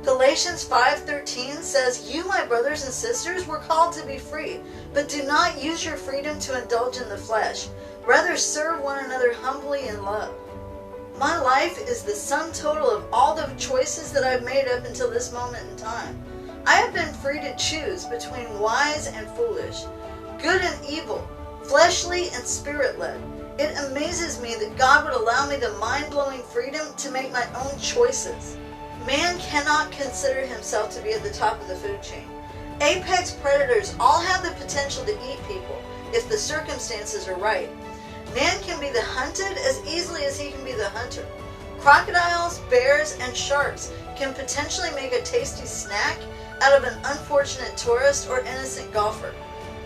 Galatians 5:13 says, "You, my brothers and sisters, were called to be free, but do not use your freedom to indulge in the flesh. Rather, serve one another humbly in love." My life is the sum total of all the choices that I've made up until this moment in time. I have been free to choose between wise and foolish, good and evil, fleshly and spirit-led. It amazes me that God would allow me the mind-blowing freedom to make my own choices. Man cannot consider himself to be at the top of the food chain. Apex predators all have the potential to eat people if the circumstances are right. Man can be the hunted as easily as he can be the hunter. Crocodiles, bears, and sharks can potentially make a tasty snack out of an unfortunate tourist or innocent golfer.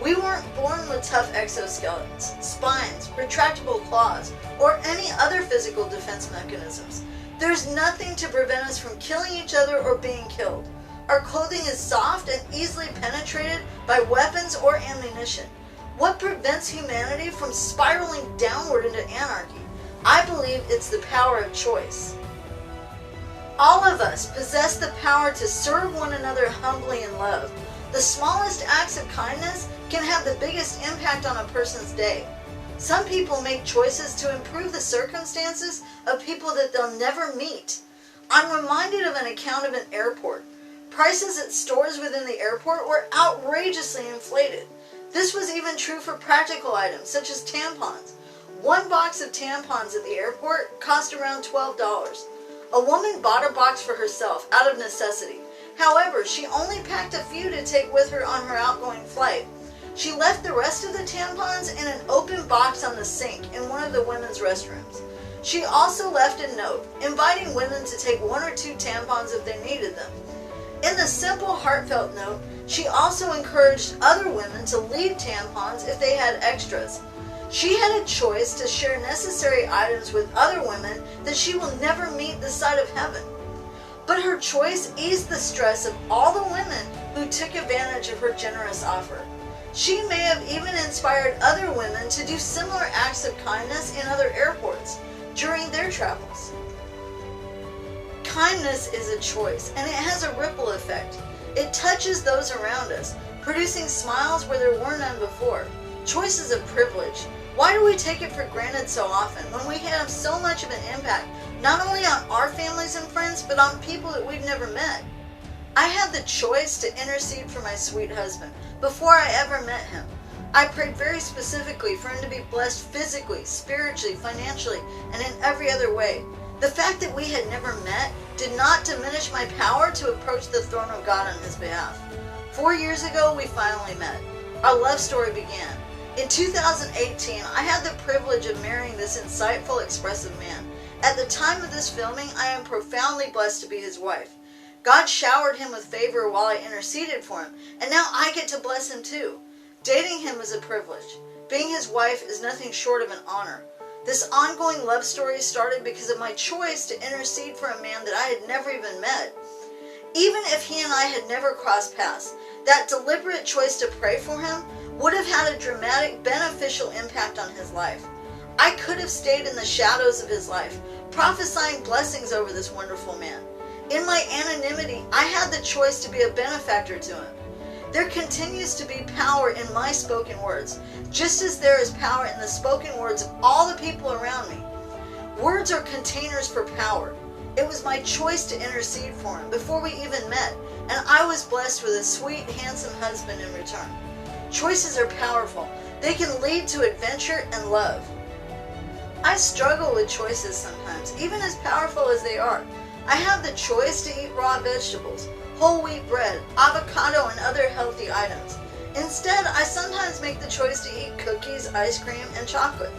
We weren't born with tough exoskeletons, spines, retractable claws, or any other physical defense mechanisms. There's nothing to prevent us from killing each other or being killed. Our clothing is soft and easily penetrated by weapons or ammunition. What prevents humanity from spiraling downward into anarchy? I believe it's the power of choice. All of us possess the power to serve one another humbly in love. The smallest acts of kindness can have the biggest impact on a person's day. Some people make choices to improve the circumstances of people that they'll never meet. I'm reminded of an account of an airport. Prices at stores within the airport were outrageously inflated. This was even true for practical items such as tampons. One box of tampons at the airport cost around $12. A woman bought a box for herself out of necessity. However, she only packed a few to take with her on her outgoing flight. She left the rest of the tampons in an open box on the sink in one of the women's restrooms. She also left a note inviting women to take one or two tampons if they needed them. In the simple, heartfelt note, she also encouraged other women to leave tampons if they had extras. She had a choice to share necessary items with other women that she will never meet this side of heaven. But her choice eased the stress of all the women who took advantage of her generous offer. She may have even inspired other women to do similar acts of kindness in other airports during their travels. Kindness is a choice, and it has a ripple effect. It touches those around us, producing smiles where there were none before. Choice is a privilege. Why do we take it for granted so often when we have so much of an impact, not only on our families and friends, but on people that we've never met? I had the choice to intercede for my sweet husband before I ever met him. I prayed very specifically for him to be blessed physically, spiritually, financially, and in every other way. The fact that we had never met did not diminish my power to approach the throne of God on his behalf. 4 years ago, we finally met. Our love story began. In 2018, I had the privilege of marrying this insightful, expressive man. At the time of this filming, I am profoundly blessed to be his wife. God showered him with favor while I interceded for him, and now I get to bless him too. Dating him is a privilege. Being his wife is nothing short of an honor. This ongoing love story started because of my choice to intercede for a man that I had never even met. Even if he and I had never crossed paths, that deliberate choice to pray for him would have had a dramatic, beneficial impact on his life. I could have stayed in the shadows of his life, prophesying blessings over this wonderful man. In my anonymity, I had the choice to be a benefactor to him. There continues to be power in my spoken words, just as there is power in the spoken words of all the people around me. Words are containers for power. It was my choice to intercede for him before we even met, and I was blessed with a sweet, handsome husband in return. Choices are powerful. They can lead to adventure and love. I struggle with choices sometimes, even as powerful as they are. I have the choice to eat raw vegetables, whole wheat bread, avocado, and other healthy items. Instead, I sometimes make the choice to eat cookies, ice cream, and chocolate.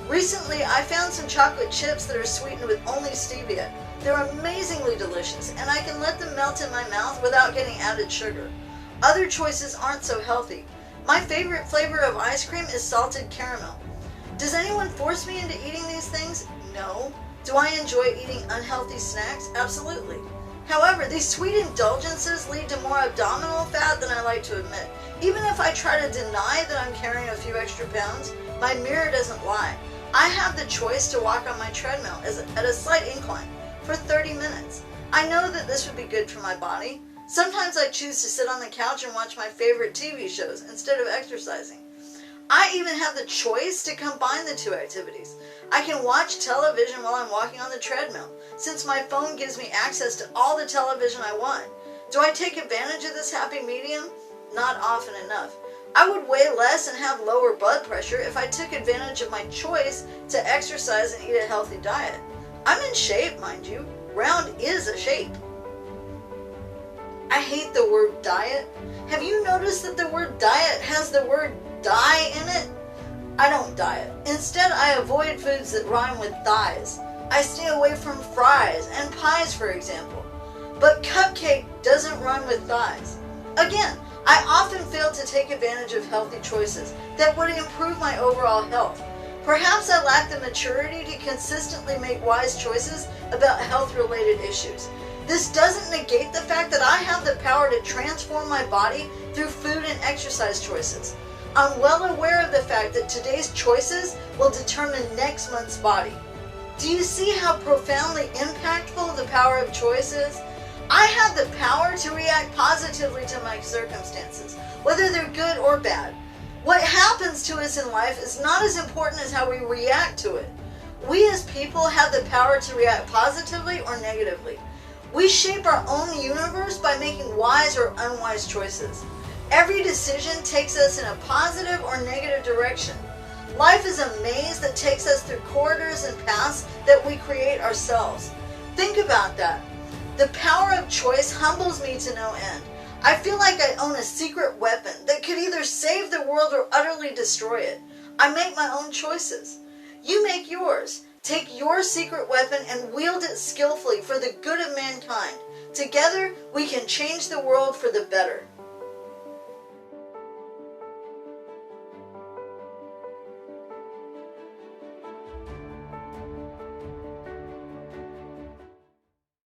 Recently, I found some chocolate chips that are sweetened with only stevia. They're amazingly delicious, and I can let them melt in my mouth without getting added sugar. Other choices aren't so healthy. My favorite flavor of ice cream is salted caramel. Does anyone force me into eating these things? No. Do I enjoy eating unhealthy snacks? Absolutely. However, these sweet indulgences lead to more abdominal fat than I like to admit. Even if I try to deny that I'm carrying a few extra pounds, my mirror doesn't lie. I have the choice to walk on my treadmill at a slight incline for 30 minutes. I know that this would be good for my body. Sometimes I choose to sit on the couch and watch my favorite TV shows instead of exercising. I even have the choice to combine the two activities. I can watch television while I'm walking on the treadmill, since my phone gives me access to all the television I want. Do I take advantage of this happy medium? Not often enough. I would weigh less and have lower blood pressure if I took advantage of my choice to exercise and eat a healthy diet. I'm in shape, mind you. Round is a shape. I hate the word diet. Have you noticed that the word diet has the word die in it? I don't diet. Instead, I avoid foods that rhyme with thighs. I stay away from fries and pies, for example. But cupcake doesn't rhyme with thighs. Again, I often fail to take advantage of healthy choices that would improve my overall health. Perhaps I lack the maturity to consistently make wise choices about health-related issues. This doesn't negate the fact that I have the power to transform my body through food and exercise choices. I'm well aware of the fact that today's choices will determine next month's body. Do you see how profoundly impactful the power of choice is? I have the power to react positively to my circumstances, whether they're good or bad. What happens to us in life is not as important as how we react to it. We as people have the power to react positively or negatively. We shape our own universe by making wise or unwise choices. Every decision takes us in a positive or negative direction. Life is a maze that takes us through corridors and paths that we create ourselves. Think about that. The power of choice humbles me to no end. I feel like I own a secret weapon that could either save the world or utterly destroy it. I make my own choices. You make yours. Take your secret weapon and wield it skillfully for the good of mankind. Together, we can change the world for the better.